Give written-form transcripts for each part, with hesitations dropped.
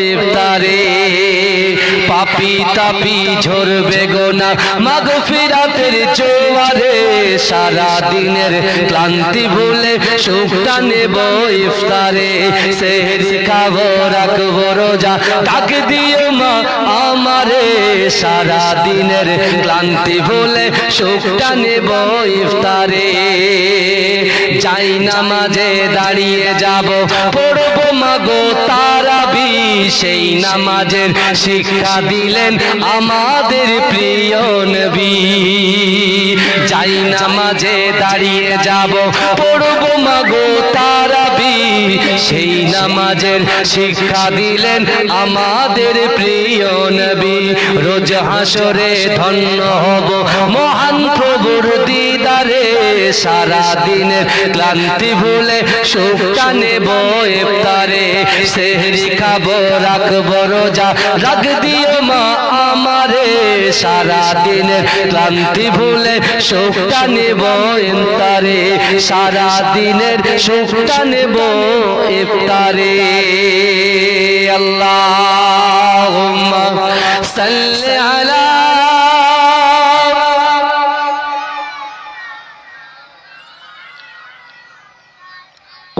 ইফতারে পাপী তাপী ঝরবে গোনা মাগফিরাতের জোয়ারে সারা দিনের ক্লান্তি ভুলে সুখটা নেব ইফতারে সেহরি খাবো রাখবো রোজা ডাক দিও মা আমারে সারা দিনের ক্লান্তি ভুলে সুখটা নেব ইফতারে যাই নামাজে দাঁড়িয়ে যাব পড়বো মাগো তারাবি সেই নামাজের শিক্ষা দিলেন আমাদের প্রিয় নবী যাই নামাজে দাঁড়িয়ে যাব পড়বো মাগো তারাবি সেই নামাজের শিক্ষা দিলেন আমাদের প্রিয় নবী রোজ হাসরে ধন্য হব মহান প্রভুর দিদারে সারা দিনের ক্লান্তি ভুলে সুখটা নেব ইফতারে সেহরি খাবো রাখবো রোজা রাখ দিও মা আমারে সারা দিনের ক্লান্তি ভুলে সুখটা নেব ইফতারে সারা দিনের সুখটা নেব ইফতারে আল্লাহুম্মা সাল্লি আলা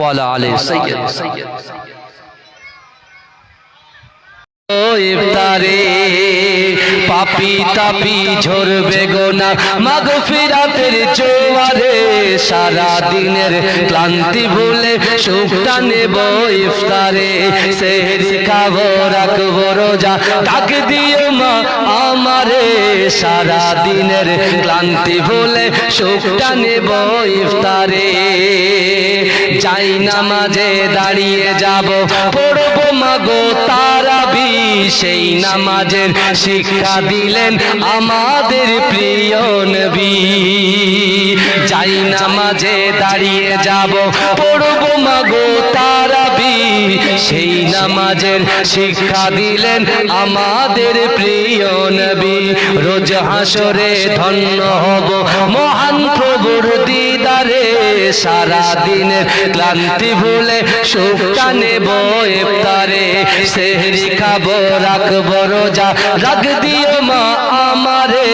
ওয়ালা আলি সাইয়্যিদ ইফতারে পাপী তাপী ঝরবে গোনা মাগফিরাতের জোয়ারে সারা দিনের ক্লান্তি ভুলে সুখটা নেব ইফতারে সেহরি খাবো রাখবো রোজা ডাক দিও মা আমারে সারা দিনের ক্লান্তি ভুলে সুখটা নেব ইফতারে যাই নামাজে দাঁড়িয়ে যাব পড়বো মাগো তারাবি সেই নামাজের শিক্ষা দিলেন আমাদের প্রিয় নবী যাই নামাজে দাঁড়িয়ে যাব পড়বো মাগো তারাবি সেই নামাজের শিক্ষা দিলেন আমাদের প্রিয় নবী রোজ হাসরে ধন্য হব মহান প্রভুর দিদারে সারা দিনের ক্লান্তি ভুলে সুখটা নেব ইফতারে সেহরি খাবো রাখবো রোজা রাখ দিও মা আমারে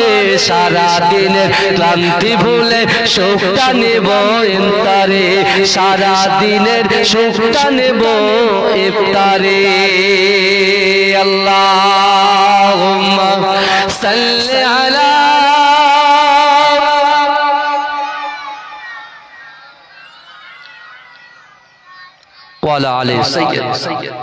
সারা দিনের ক্লান্তি ভুলে সুখটা নেব ইফতারে সারা দিনের সুখটা নেব ইফতারে আল্লাহুম্মা সাল্লি আলা ওয়ালা আলি সাইয়্যিদ